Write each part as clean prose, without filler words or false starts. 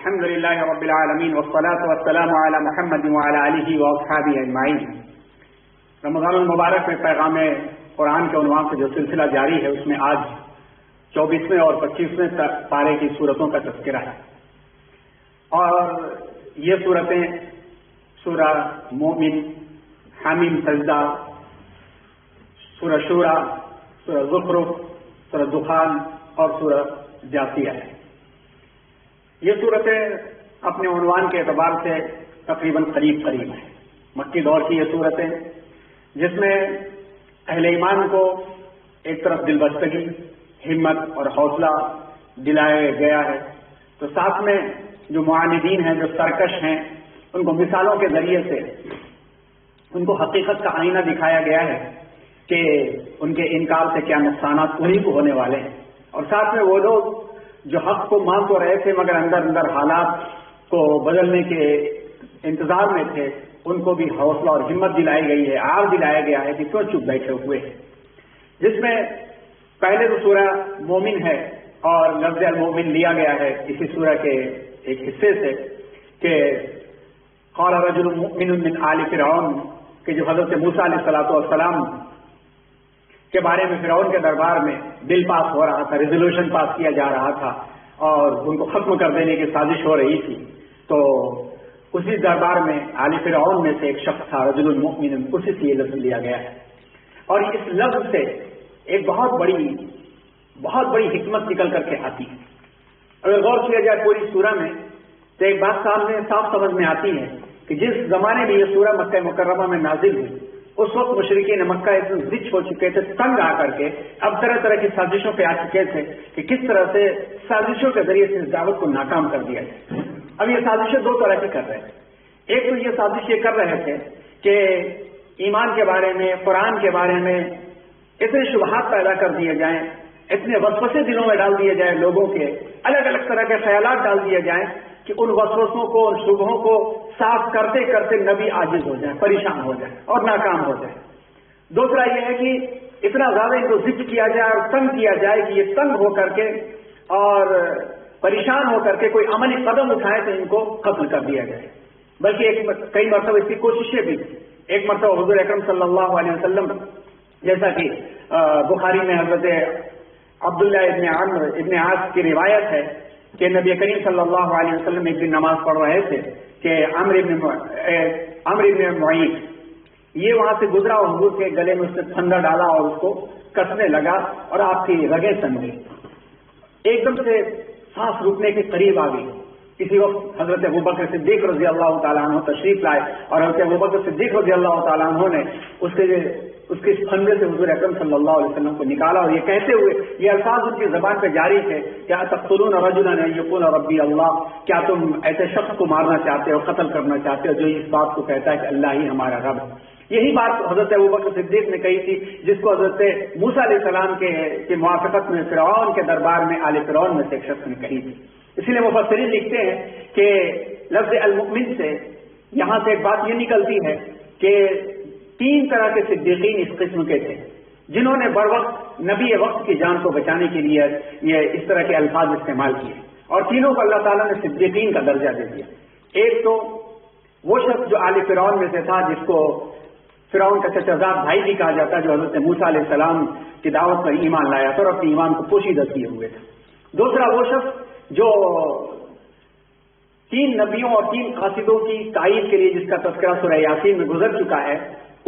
الحمد لله رب العالمين والصلاة والسلام على محمد وعلى آله وأصحابه أجمعين۔ رمضان المبارک میں پیغام قرآن کے عنوان سے جو سلسلہ جاری ہے اس میں آج 24ویں اور 25ویں پارے کی صورتوں کا تذکرہ ہے، اور یہ صورتیں سورہ مومن، حمیم سجدہ، سورہ شورى، سورہ زخرف، سورہ دخان اور سورہ جاثیہ ہے۔ یہ صورتیں اپنے عنوان کے اعتبار سے تقریباً قریب ہیں۔ مکی دور کی یہ صورتیں جس میں اہل ایمان کو ایک طرف دل بستگی، ہمت اور حوصلہ دلایا گیا ہے، تو ساتھ میں جو معاندین ہیں، جو سرکش ہیں، ان کو مثالوں کے ذریعے سے ان کو حقیقت کا آئینہ دکھایا گیا ہے کہ ان کے انکار سے کیا نقصانات انہیں کو ہونے والے ہیں، اور ساتھ میں وہ لوگ جو حق کو مان تو رہے تھے مگر اندر اندر حالات کو بدلنے کے انتظار میں تھے، ان کو بھی حوصلہ اور ہمت دلائی گئی ہے، آر دلایا گیا ہے کہ کیوں چپ بیٹھے ہوئے ہیں۔ جس میں پہلے تو سورہ مومن ہے اور لفظ المومن لیا گیا ہے اسی سورہ کے ایک حصے سے کہ قال رجل مؤمن من آل فرعون، کہ جو حضرت موسیٰ علیہ السلام کے بارے میں فرعون کے دربار میں بل پاس ہو رہا تھا، ریزولوشن پاس کیا جا رہا تھا اور ان کو ختم کر دینے کی سازش ہو رہی تھی، تو اسی دربار میں آل فرعون میں سے ایک شخص تھا رجل المؤمن، اسی سے یہ لفظ لیا گیا ہے۔ اور اس لفظ سے ایک بہت بڑی حکمت نکل کر کے آتی ہے۔ اگر غور کیا جائے پوری سورہ میں تو ایک بات سامنے صاف سمجھ میں آتی ہے کہ جس زمانے میں یہ سورہ مکہ مکرمہ میں نازل ہوئی اس وقت مشرکین مکہ اتنے ضد ہو چکے تھے، تنگ آ کر کے اب طرح طرح کی سازشوں پہ آ چکے تھے کہ کس طرح سے سازشوں کے ذریعے سے اس دعوت کو ناکام کر دیا جائے۔ اب یہ سازشیں دو طرح کی کر رہے تھے۔ ایک تو یہ سازش یہ کر رہے تھے کہ ایمان کے بارے میں، قرآن کے بارے میں اتنے شبہات پیدا کر دیے جائیں، اتنے وسوسے دلوں میں ڈال دیے جائیں، لوگوں کے الگ الگ طرح کے خیالات ڈال دیے جائیں کہ ان وسوسوں کو، ان شبہوں کو صاف کرتے کرتے نبی عاجز ہو جائے، پریشان ہو جائے اور ناکام ہو جائے۔ دوسرا یہ ہے کہ اتنا زیادہ ان کو ضد کیا جائے اور تنگ کیا جائے کہ یہ تنگ ہو کر کے اور پریشان ہو کر کے کوئی عملی قدم اٹھائے تو ان کو قتل کر دیا جائے۔ بلکہ کئی مرتبہ اس کی کوششیں بھی تھیں۔ ایک مرتبہ حضور اکرم صلی اللہ علیہ وسلم، جیسا کہ بخاری میں حضرت عبداللہ ابن عمرو ابن عاص کی روایت ہے کہ نبی کریم صلی اللہ علیہ وسلم ایک دن نماز پڑھ رہے تھے کہ عمرو ابن معیط یہ وہاں سے گزرا اور حضور کے گلے میں اس نے پھندا ڈالا اور اس کو کسنے لگا اور آپ کی رگیں سن گئی، ایک دم سے سانس رکنے کے قریب آ گئی۔ اسی وقت حضرت ابوبکر صدیق رضی اللہ تعالیٰ عنہ تشریف لائے اور حضرت ابوبکر صدیق رضی اللہ تعالیٰ عنہ نے اس کے اس پھندے سے حضور اکرم صلی اللہ علیہ وسلم کو نکالا، اور یہ کہتے ہوئے یہ الفاظ ان کی زبان پہ جاری تھے، کیا تقتلون رجلا ان یقول ربی اللہ، کیا تم ایسے شخص کو مارنا چاہتے ہو، قتل کرنا چاہتے ہو جو اس بات کو کہتا ہے کہ اللہ ہی ہمارا رب ہے۔ یہی بات حضرت ابوبکر صدیق نے کہی تھی جس کو حضرت موسیٰ علیہ السلام کے موافقت میں فرعون کے دربار میں آل فرعون میں سے ایک شخص نے کہی تھی۔ اسی لیے مفسرین لکھتے ہیں کہ لفظ المؤمن سے یہاں سے ایک بات یہ نکلتی ہے کہ 3 طرح کے صدیقین اس قسم کے تھے جنہوں نے بر وقت نبی وقت کی جان کو بچانے کے لیے یہ اس طرح کے الفاظ استعمال کیے، اور تینوں کو اللہ تعالیٰ نے صدیقین کا درجہ دے دیا۔ ایک تو وہ شخص جو آل فرعون میں سے تھا، جس کو فرعون کا چچا زاد بھائی بھی کہا جاتا ہے، جو حضرت موسیٰ علیہ السلام کی دعوت پر ایمان لایا تھا اور اپنے ایمان کو پوشیدہ کیے ہوئے تھا۔ دوسرا وہ شخص جو 3 نبیوں اور 3 قاصدوں کی تائید کے لیے جس کا تذکرہ سورہ یاسین میں گزر چکا ہے،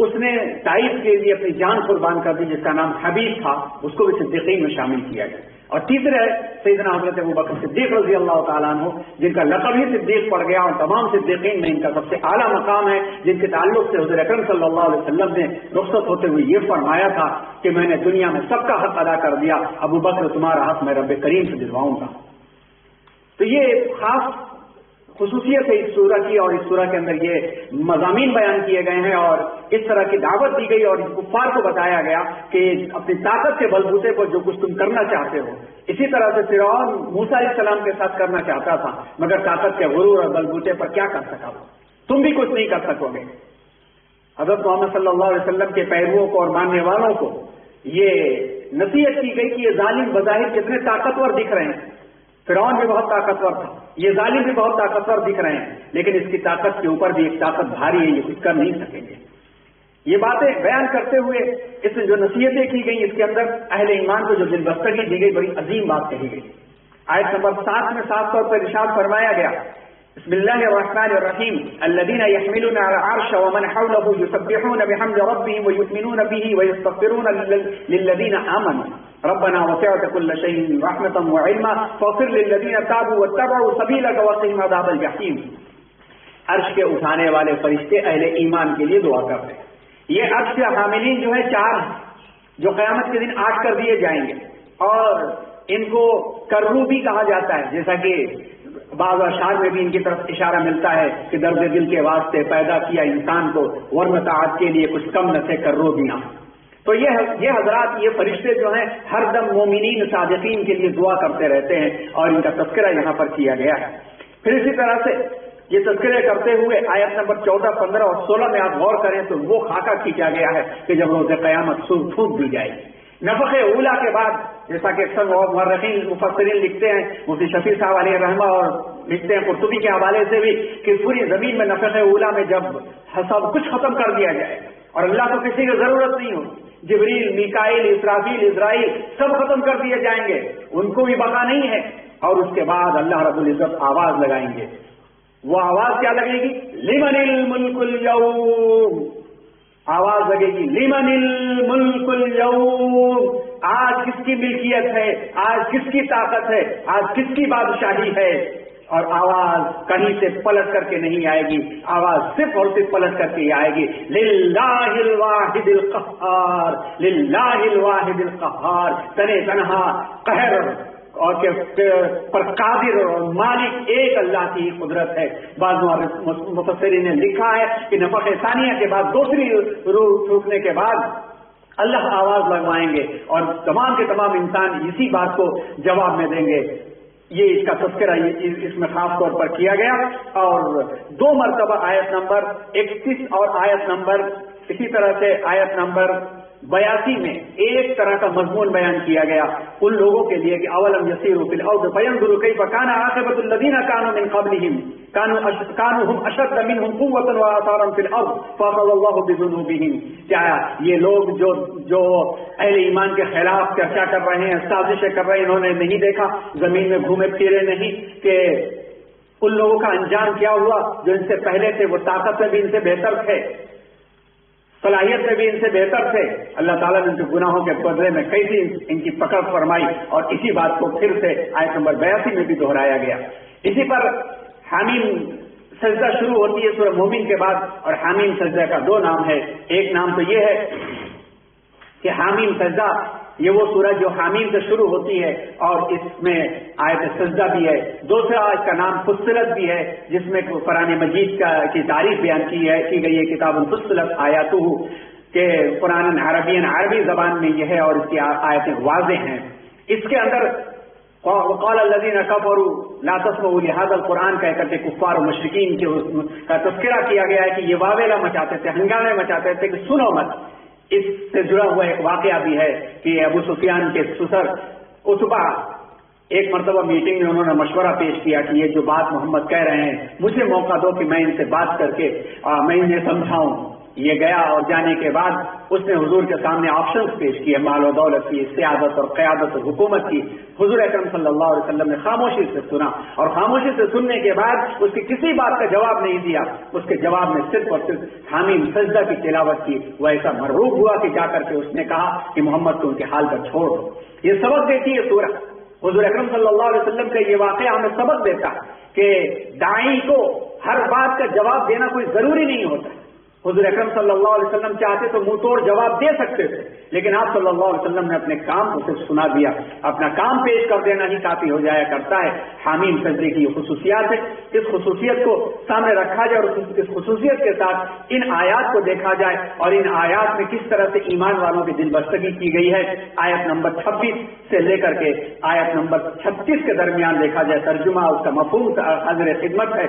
اس نے تائید کے لیے اپنی جان قربان کر دی، جس کا نام حبیب تھا، اس کو بھی صدیقین میں شامل کیا گیا۔ اور تیسرے سیدنا حضرت ابوبکر صدیق رضی اللہ تعالیٰ عنہ، جن کا لقب ہی صدیق پڑ گیا اور تمام صدیقین میں ان کا سب سے اعلیٰ مقام ہے، جن کے تعلق سے حضور اکرم صلی اللہ علیہ وسلم نے رخصت ہوتے ہوئے یہ فرمایا تھا کہ میں نے دنیا میں سب کا حق ادا کر دیا، ابوبکر تمہارا حق میں رب کریم سے دلواؤں گا۔ تو یہ خاص خصوصیت ہے اس سورہ کی، اور اس سورہ کے اندر یہ مضامین بیان کیے گئے ہیں اور اس طرح کی دعوت دی گئی اور کفار کو بتایا گیا کہ اپنی طاقت کے بلبوتے پر جو کچھ تم کرنا چاہتے ہو، اسی طرح سے فرعون موسیٰ علیہ السلام کے ساتھ کرنا چاہتا تھا مگر طاقت کے غرور اور بلبوتے پر کیا کر سکا وہ، تم بھی کچھ نہیں کر سکو گے۔ حضرت محمد صلی اللہ علیہ وسلم کے پیرووں کو اور ماننے والوں کو یہ نصیحت کی گئی کہ یہ ظالم بظاہر کتنے طاقتور دکھ رہے ہیں فرعون بھی بہت طاقتور تھا، یہ ظالم بھی بہت طاقتور دکھ رہے ہیں، لیکن اس کی طاقت کے اوپر بھی ایک طاقت بھاری ہے، یہ کچھ کر نہیں سکیں گے۔ یہ باتیں بیان کرتے ہوئے اس میں جو نصیحتیں کی گئی، اس کے اندر اہل ایمان کو جو دل بستگی دی گئی، بڑی عظیم بات کہی گئی۔ آیت نمبر 7 میں صاف طور پر ارشاد فرمایا گیا، بسم اللہ الرحمن الرحیم، الذین یحملون العرش ومن حوله یسبحون بحمد ربهم ویؤمنون به ویستغفرون للذین آمنوا ربنا وسعت كل شيء رحمة وعلما فاغفر للذین تابوا واتبعوا سبیلک وقهم عذاب الجحیم۔ عرش کے اٹھانے والے فرشتے اہل ایمان کے لیے دعا کرتے ہیں۔ یہ عرش کے حاملین جو ہے 4 ہیں، جو قیامت کے دن 8 کر دیے جائیں گے، اور ان کو کرو بھی کہا جاتا ہے، جیسا کہ بعض اشعار میں بھی ان کی طرف اشارہ ملتا ہے کہ درد دل کے واسطے پیدا کیا انسان کو، ورنہ طاعت کے لیے کچھ کم نہ تھے کرو بیاں۔ تو یہ حضرات، یہ فرشتے جو ہیں ہر دم مومنین صادقین کے لیے دعا کرتے رہتے ہیں، اور ان کا تذکرہ یہاں پر کیا گیا ہے۔ پھر اسی طرح سے یہ تذکرے کرتے ہوئے آیت نمبر 14، 15 اور 16 میں آپ غور کریں تو وہ خاکہ کھینچا گیا ہے کہ جب روز قیامت سور پھونک دی جائے گی۔ نفخ اولا کے بعد، جیسا کہ اکثر مورخین مفسرین لکھتے ہیں، مفتی شفیع صاحب علیہ رحمہ، اور لکھتے ہیں قرطبی کے حوالے سے بھی، کہ پوری زمین میں نفخ اولا میں جب سب کچھ ختم کر دیا جائے اور اللہ کو کسی کی ضرورت نہیں ہو، جبریل، میکائیل، اسرافیل، اسرائیل سب ختم کر دیے جائیں گے، ان کو بھی بقا نہیں ہے، اور اس کے بعد اللہ رب العزت آواز لگائیں گے۔ وہ آواز کیا لگے گی؟ لمن الملک اليوم، آواز لگے گی لمن الملک اليوم، آج کس کی ملکیت ہے، آج کس کی طاقت ہے، آج کس کی بادشاہی ہے۔ اور آواز کہیں سے پلٹ کر کے نہیں آئے گی، آواز صرف اور صرف پلٹ کر کے آئے گی، للہ الواحد القہار، للہ الواحد القہار، تنے تنہا قہر اور پر قادر اور مالک ایک اللہ کی قدرت ہے۔ بعض مفسرین نے لکھا ہے کہ نفخ ثانیہ کے بعد، دوسری روح پھونکنے کے بعد اللہ آواز لگوائیں گے، اور تمام کے تمام انسان اسی بات کو جواب میں دیں گے۔ یہ اس کا تذکرہ اس میں خاص طور پر کیا گیا، اور 2 مرتبہ آیت نمبر 31 اور آیت نمبر، اسی طرح سے آیت نمبر 82 میں ایک طرح کا مضمون بیان کیا گیا ان لوگوں کے لیے کہ اولم یسیروا فی الارض فینظروا کیف کان عاقبۃ الذین کانوا من قبلہم کانوا هم اشد منهم قوۃ واثارا فی الارض فاخذ اللہ بذنوبہم۔ کیا یہ لوگ جو اہل ایمان کے خلاف چرچا کر رہے ہیں، سازشیں کر رہے ہیں، انہوں نے نہیں دیکھا، زمین میں گھومے پھرے نہیں کہ ان لوگوں کا انجام کیا ہوا جو ان سے پہلے تھے، وہ طاقت میں بھی ان سے بہتر تھے، صلاحیت میں بھی ان سے بہتر تھے، اللہ تعالیٰ نے ان کے گناہوں کے بدلے میں کیسی ان کی پکڑ فرمائی، اور اسی بات کو پھر سے آیت نمبر 82 میں بھی دہرایا گیا۔ اسی پر حامیم سجدہ شروع ہوتی ہے سورہ مومن کے بعد، اور حامیم سجدہ کا 2 نام ہے۔ ایک نام تو یہ ہے کہ حامیم سجدہ، یہ وہ سورج جو حامیم سے شروع ہوتی ہے اور اس میں آیت سجدہ بھی ہے۔ دوسرا اس کا نام فصلت بھی ہے، جس میں قرآن مجید کی تعریف بیان کی گئی ہے، کتاب فصلت آیاتہ، کہ قرآن عربی زبان میں یہ ہے اور اس کی آیتیں واضح ہیں۔ اس کے اندر وقال الذین کفروا لا تسمعوا لهذا القرآن کہہ کر کے کفار و مشرکین کا تذکرہ کیا گیا ہے کہ یہ واویلا مچاتے تھے، ہنگامے مچاتے تھے کہ سنو مت۔ اس سے جڑا ہوا ایک واقعہ بھی ہے کہ ابو سفیان کے سسر عتبہ ایک مرتبہ میٹنگ میں انہوں نے مشورہ پیش کیا کہ یہ جو بات محمد کہہ رہے ہیں، مجھے موقع دو کہ میں ان سے بات کر کے میں انہیں سمجھاؤں۔ یہ گیا اور جانے کے بعد اس نے حضور کے سامنے آپشنز پیش کیے، مال و دولت کی، سیادت اور قیادت اور حکومت کی۔ حضور اکرم صلی اللہ علیہ وسلم نے خاموشی سے سنا، اور خاموشی سے سننے کے بعد اس کی کسی بات کا جواب نہیں دیا، اس کے جواب میں صرف اور صرف حامیم سجدہ کی تلاوت کی۔ وہ ایسا مرعوب ہوا کہ جا کر کے اس نے کہا کہ محمد کو ان کے حال پر چھوڑ دو۔ یہ سبق دیتی ہے سورہ۔ حضور اکرم صلی اللہ علیہ وسلم کا یہ واقعہ ہمیں سبق دیتا کہ داعی کو ہر بات کا جواب دینا کوئی ضروری نہیں ہوتا۔ حضور اکرم صلی اللہ علیہ وسلم چاہتے تو منہ توڑ جواب دے سکتے تھے، لیکن آپ صلی اللہ علیہ وسلم نے اپنے کام کو صرف سنا دیا، اپنا کام پیش کر دینا ہی کافی ہو جایا کرتا ہے۔ حامیم سجدے کی یہ خصوصیات ہے، اس خصوصیت کو سامنے رکھا جائے اور اس خصوصیت کے ساتھ ان آیات کو دیکھا جائے اور ان آیات میں کس طرح سے ایمان والوں کی دل بستگی کی گئی ہے۔ آیت نمبر 26 سے لے کر کے آیت نمبر 36 کے درمیان دیکھا جائے، ترجمہ اس کا مفہوم حاضر خدمت ہے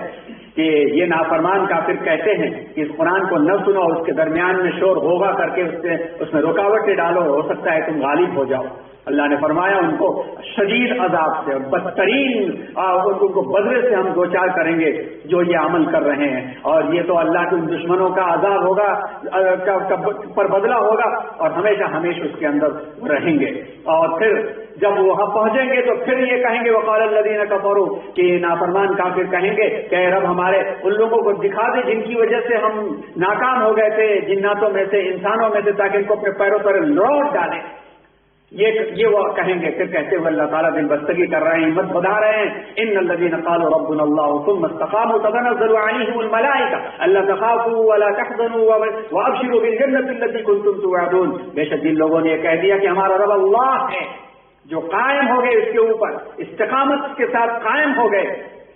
کہ یہ نافرمان کافر کہتے ہیں کہ اس قرآن کو نہ سنو اور اس کے درمیان میں شور ہوگا کر کے اس میں رکاوٹ سے ڈالو، ہو سکتا ہے تم غالب ہو جاؤ۔ اللہ نے فرمایا ان کو شدید عذاب سے اور بدترین ان کو بدلے سے ہم دوچار کریں گے جو یہ عمل کر رہے ہیں، اور یہ تو اللہ کے ان دشمنوں کا عذاب ہوگا پر بدلہ ہوگا اور ہمیشہ ہمیشہ اس کے اندر رہیں گے۔ اور پھر جب وہاں پہنچیں گے تو پھر یہ کہیں گے وقال الذین کفروا، کہ نافرمان کافر کہیں گے کہ اے رب ہمارے ان لوگوں کو دکھا دے جن کی وجہ سے ہم ناکام ہو گئے تھے جناتوں میں سے انسانوں میں سے، تاکہ ان کو اپنے پیروں پر لوٹ ڈالیں۔ یہ وہ کہیں گے۔ پھر کہتے ہوئے اللہ تعالیٰ دل بستگی کر رہے ہیں، ہمت بڑھا رہے ہیں، ان الذین قالوا ربنا اللہ ثم استقاموا تتنزل علیہم الملائکہ الا تخافوا ولا تحزنوا وابشروا بالجنۃ التي كنتم توعدون۔ بے شک جن لوگوں نے یہ کہہ دیا کہ ہمارا رب اللہ ہے، جو قائم ہو گئے اس کے اوپر، استقامت کے ساتھ قائم ہو گئے،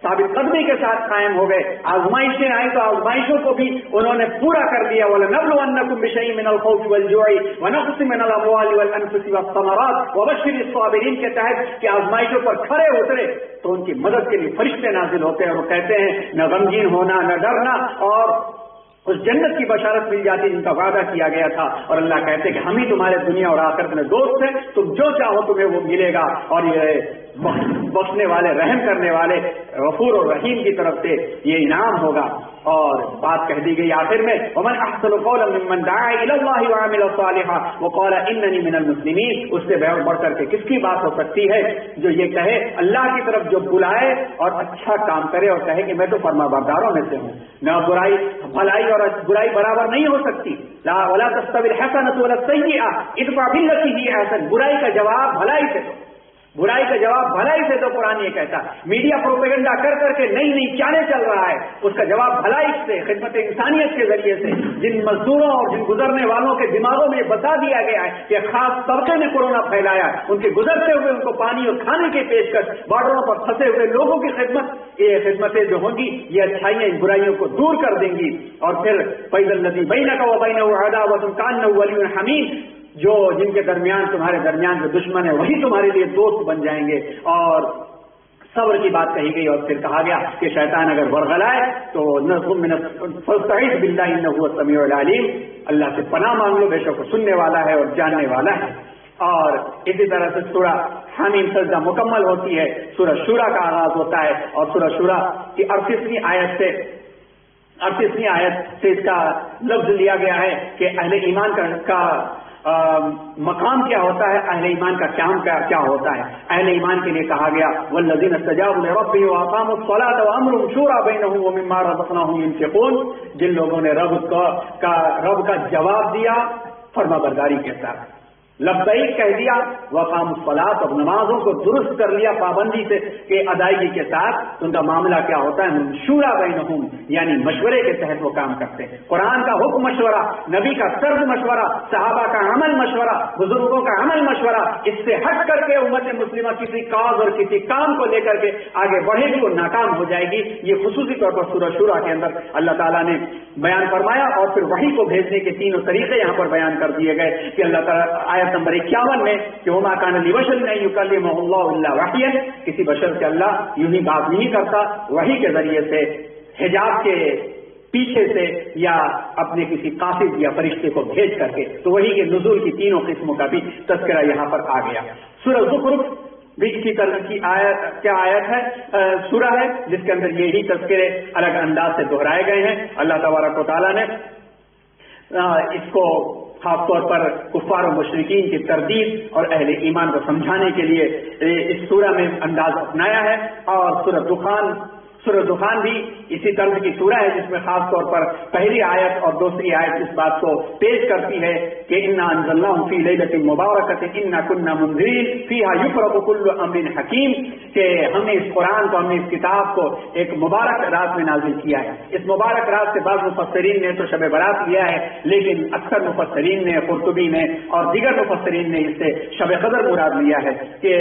ثابت قدمی کے ساتھ قائم ہو گئے، آزمائشیں آئیں تو آزمائشوں کو بھی انہوں نے پورا کر دیا۔ وَلَنَبْلُوَنَّكُمْ بِشَيْءٍ مِّنَ الْخَوْفِ وَالْجُوعِ وَنَقْصٍ مِّنَ الْأَمْوَالِ وَالْأَنفُسِ وَالثَّمَرَاتِ وَبَشِّرِ الصَّابِرِينَ کے تحت کہ آزمائشوں پر کھڑے اترے تو ان کی مدد کے لیے فرشتے نازل ہوتے ہیں اور وہ کہتے ہیں نہ غمگین ہونا نہ ڈرنا، اور اس جنت کی بشارت مل جاتی جن کا وعدہ کیا گیا تھا۔ اور اللہ کہتے ہیں کہ ہم ہی تمہارے دنیا اور آخرت میں دوست ہیں، تم جو چاہو تمہیں وہ ملے گا، اور یہ بخشنے والے رحم کرنے والے غفور اور رحیم کی طرف سے یہ انعام ہوگا۔ اور بات کہہ دی گئی آخر میں ومن احسن قولا ممن دعا الى الله وعمل صالحا وقال انني من المسلمین، اس سے بڑھ کر کے کس کی بات ہو سکتی ہے جو یہ کہے اللہ کی طرف جو بلائے اور اچھا کام کرے اور کہے کہ میں تو فرما برداروں میں سے ہوں۔ نہ بھلائی اور برائی برابر نہیں ہو سکتی، لا ولا تستوی الحسنۃ ولا السیئۃ ادفع بالتي هي احسن، برائی کا جواب بھلائی سے دو، برائی کا جواب بھلائی سے تو قرآن یہ کہتا ہے۔ میڈیا پروپیگنڈا کر کر کے نئی نئی چالیں چل رہا ہے، اس کا جواب بھلائی سے، خدمت انسانیت کے ذریعے سے، جن مزدوروں اور جن گزرنے والوں کے دماغوں میں بتا دیا گیا ہے کہ خاص طبقے نے کورونا پھیلایا، ان کے گزرتے ہوئے ان کو پانی اور کھانے کی پیشکش، بارڈروں پر پھنسے ہوئے لوگوں کی خدمت، یہ خدمتیں جو ہوں گی یہ اچھائیاں ان برائیوں کو دور کر دیں گی۔ اور پھر فَإِذَا الَّذِي بَيْنَكَ وَبَيْنَهُ عَدَاوَةٌ كَأَنَّهُ وَلِيٌّ حَمِيمٌ، جو جن کے درمیان تمہارے درمیان جو دشمن ہے وہی تمہارے لیے دوست بن جائیں گے۔ اور صبر کی بات کہی گئی، اور پھر کہا گیا کہ شیطان اگر ورغلائے تو فاستعذ باللہ انہ هو السمیع العلیم، اللہ سے پناہ مانگ لو، بے شک وہ سننے والا ہے اور جاننے والا ہے۔ اور اسی طرح سے سورہ حمیم سجدہ مکمل ہوتی ہے، سورہ شورى کا آغاز ہوتا ہے، اور سورہ شورى کی 38ویں آیت سے اس کا لفظ لیا گیا ہے کہ اہل ایمان کا مقام کیا ہوتا ہے، اہل ایمان کا کام کیا ہوتا ہے۔ اہل ایمان کے لیے کہا گیا والذین استجابوا لربهم واقاموا الصلاة وامرهم شورى بینهم ومما رزقناهم ينفقون، جن لوگوں نے رب کا جواب دیا فرما برداری کے ساتھ، لبیک کہہ دیا، وقام الصلاۃ، اور نمازوں کو درست کر لیا پابندی سے کہ ادائیگی کے ساتھ، ان کا معاملہ کیا ہوتا ہے شورى بینہم، یعنی مشورے کے تحت وہ کام کرتے ہیں۔ قرآن کا حکم مشورہ، نبی کا سرد مشورہ، صحابہ کا عمل مشورہ، بزرگوں کا عمل مشورہ، اس سے ہٹ کر کے امت مسلمہ کسی کاز اور کسی کام کو لے کر کے آگے بڑھے گی وہ ناکام ہو جائے گی۔ یہ خصوصی طور پر سورہ شورى کے اندر اللہ تعالیٰ نے بیان فرمایا، اور پھر وحی کو بھیجنے کے تینوں طریقے یہاں پر بیان کر دیے گئے کہ اللہ تعالیٰ آیت نمبر 51 میں کہ وما کان لبشر ان یکلمہ اللہ الا وحیا، کسی بشر سے اللہ یوں ہی بات نہیں کرتا، وحی کے ذریعے سے، حجاب کے پیچھے سے، یا اپنے کسی قاصد یا فرشتے کو بھیج کر کے۔ تو وحی کے نزول کی تینوں قسموں کا بھی تذکرہ یہاں پر آ گیا۔ سورہ زخرف بھی اسی طرح کی آیت ہے، سورہ ہے جس کے اندر یہی تذکرے الگ انداز سے دہرائے گئے ہیں۔ اللہ تبارک و تعالیٰ نے اس کو خاص طور پر کفار و مشرکین کی تردید اور اہل ایمان کو سمجھانے کے لیے اس سورہ میں انداز اپنایا ہے۔ اور سورہ دخان بھی اسی طرح کی سورہ ہے جس میں خاص طور پر پہلی آیت اور دوسری آیت اس بات کو پیش کرتی ہے کہ انا انزلناہ فی لیلۃ مبارکۃ انا کنا منذرین فیہا یفرق کل امر حکیم، کہ ہم نے اس قرآن کو، ہم نے اس کتاب کو ایک مبارک رات میں نازل کیا ہے۔ اس مبارک رات سے بعض مفسرین نے تو شب برات لیا ہے، لیکن اکثر مفسرین نے، قرطبی نے اور دیگر مفسرین نے اس سے شب قدر مراد لیا ہے کہ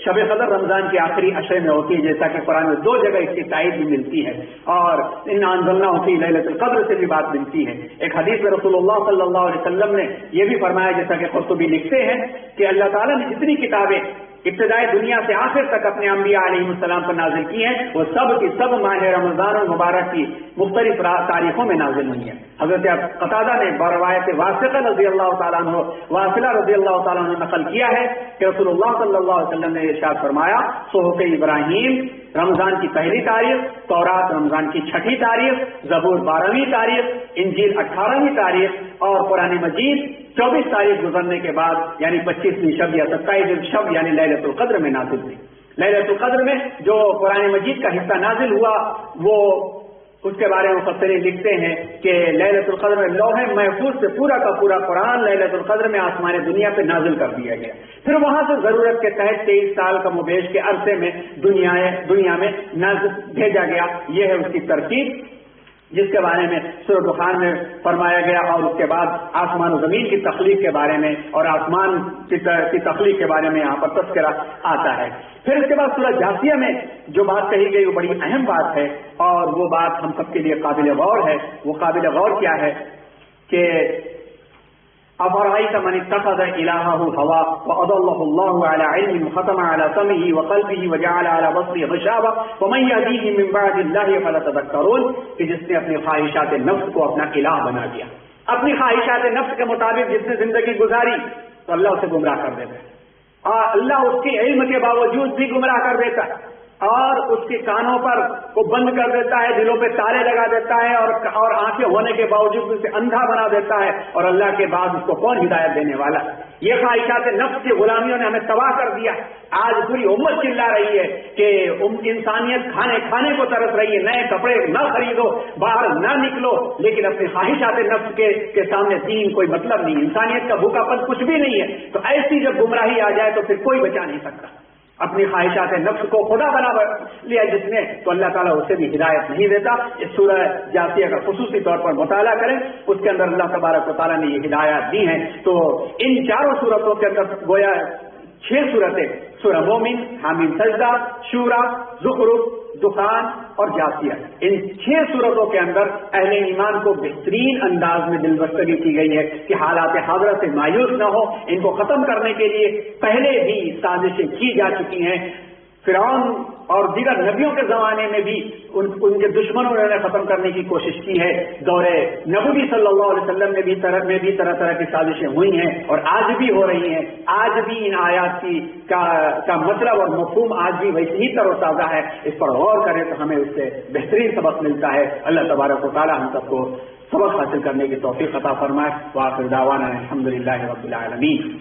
شب قدر رمضان کے آخری عشرے میں ہوتی ہے، جیسا کہ قرآن میں 2 جگہ اس کی تائید بھی ملتی ہے، اور انا انزلناہ فی لیلۃ القدر سے بھی بات ملتی ہے۔ ایک حدیث میں رسول اللہ صلی اللہ علیہ وسلم نے یہ بھی فرمایا، جیسا کہ قرطبی لکھتے ہیں کہ اللہ تعالیٰ نے جتنی کتابیں ابتدائی دنیا سے آخر تک اپنے انبیاء علیہ السلام پر نازل کی ہیں، وہ سب کی سب ماہ رمضان المبارک کی مختلف تاریخوں میں نازل ہوئی ہیں۔ حضرت قتادہ نے روایت واثقہ رضی اللہ تعالیٰ عنہ واصلہ رضی اللہ تعالیٰ عنہ نقل کیا ہے کہ رسول اللہ صلی اللہ علیہ وسلم نے ارشاد فرمایا، صحف ابراہیم رمضان کی پہلی تاریخ، تورات رمضان کی 6ٹھی تاریخ، زبور 12ویں تاریخ، انجیل 18ویں تاریخ اور قرآن مجید 24 تاریخ گزرنے کے بعد یعنی 25ویں شب یا 27ویں شب یعنی لیلۃ القدر میں نازل ہوئی۔ لیلۃ القدر میں جو قرآن مجید کا حصہ نازل ہوا وہ اس کے بارے میں مفسرین لکھتے ہیں کہ لیلۃ القدر میں لوح محفوظ سے پورا کا پورا قرآن لیلۃ القدر میں آسمان دنیا پہ نازل کر دیا گیا، پھر وہاں سے ضرورت کے تحت 23 سال کا مبیش کے عرصے میں دنیا میں نازل بھیجا گیا۔ یہ ہے اس کی ترتیب جس کے بارے میں سورہ دخان میں فرمایا گیا، اور اس کے بعد آسمان و زمین کی تخلیق کے بارے میں اور آسمان کی تخلیق کے بارے میں یہاں پر تذکرہ آتا ہے۔ پھر اس کے بعد سورہ جاثیہ میں جو بات کہی گئی وہ بڑی اہم بات ہے، اور وہ بات ہم سب کے لیے قابل غور ہے۔ وہ قابل غور کیا ہے کہ افرأيت من اتخذ إلهه هواه وأضله الله على علم وختم على سمعه وقلبه وجعل على بصره غشاوة ومن يهديه من بعد الله فلا تذكرون، کہ جس نے اپنی خواہشات نفس کو اپنا الہ بنا دیا، اپنی خواہشات نفس کے مطابق جس نے زندگی گزاری تو اللہ اسے گمراہ کر دیتا ہے، اور اللہ اس کے علم کے باوجود بھی گمراہ کر دیتا ہے، اور اس کے کانوں پر کو بند کر دیتا ہے، دلوں پہ تالے لگا دیتا ہے، اور آنکھیں ہونے کے باوجود اسے اندھا بنا دیتا ہے، اور اللہ کے بعد اس کو کون ہدایت دینے والا؟ یہ خواہشات نفس کی غلامیوں نے ہمیں تباہ کر دیا۔ آج پوری امت چلا رہی ہے کہ انسانیت کھانے کو ترس رہی ہے، نئے کپڑے نہ خریدو، باہر نہ نکلو، لیکن اپنی خواہشات نفس کے سامنے دین کوئی مطلب نہیں، انسانیت کا بھوکا پن کچھ بھی نہیں ہے۔ تو ایسی جب گمراہی آ جائے تو پھر کوئی بچا نہیں سکتا۔ اپنی خواہشات نفس کو خدا بنا لیا جس نے، تو اللہ تعالیٰ اسے بھی ہدایت نہیں دیتا۔ اس سورہ جاثیہ کا خصوصی طور پر مطالعہ کریں، اس کے اندر اللہ تبارک و تعالیٰ نے یہ ہدایات دی ہیں۔ تو ان چاروں صورتوں کے اندر گویا 6 صورتیں، سورہ مومن، حامیم سجدہ، شورا، زخرف، دخان اور جاثیہ، ان 6 صورتوں کے اندر اہل ایمان کو بہترین انداز میں دل بستگی کی گئی ہے کہ حالات حاضرہ سے مایوس نہ ہو۔ ان کو ختم کرنے کے لیے پہلے بھی سازشیں کی جا چکی ہیں، فرعون اور دیگر نبیوں کے زمانے میں بھی ان کے دشمنوں نے ختم کرنے کی کوشش کی ہے۔ دور نبوی صلی اللہ علیہ وسلم میں بھی طرح طرح کی سازشیں ہوئی ہیں اور آج بھی ہو رہی ہیں۔ آج بھی ان آیات کا مطلب اور مفہوم آج بھی ویسے ہی تر و تازہ ہے۔ اس پر غور کریں تو ہمیں اس سے بہترین سبق ملتا ہے۔ اللہ تبارک و تعالی ہم سب کو سبق حاصل کرنے کی توفیق عطا فرمائے۔ وآخر دعوانا الحمدللہ رب العالمین۔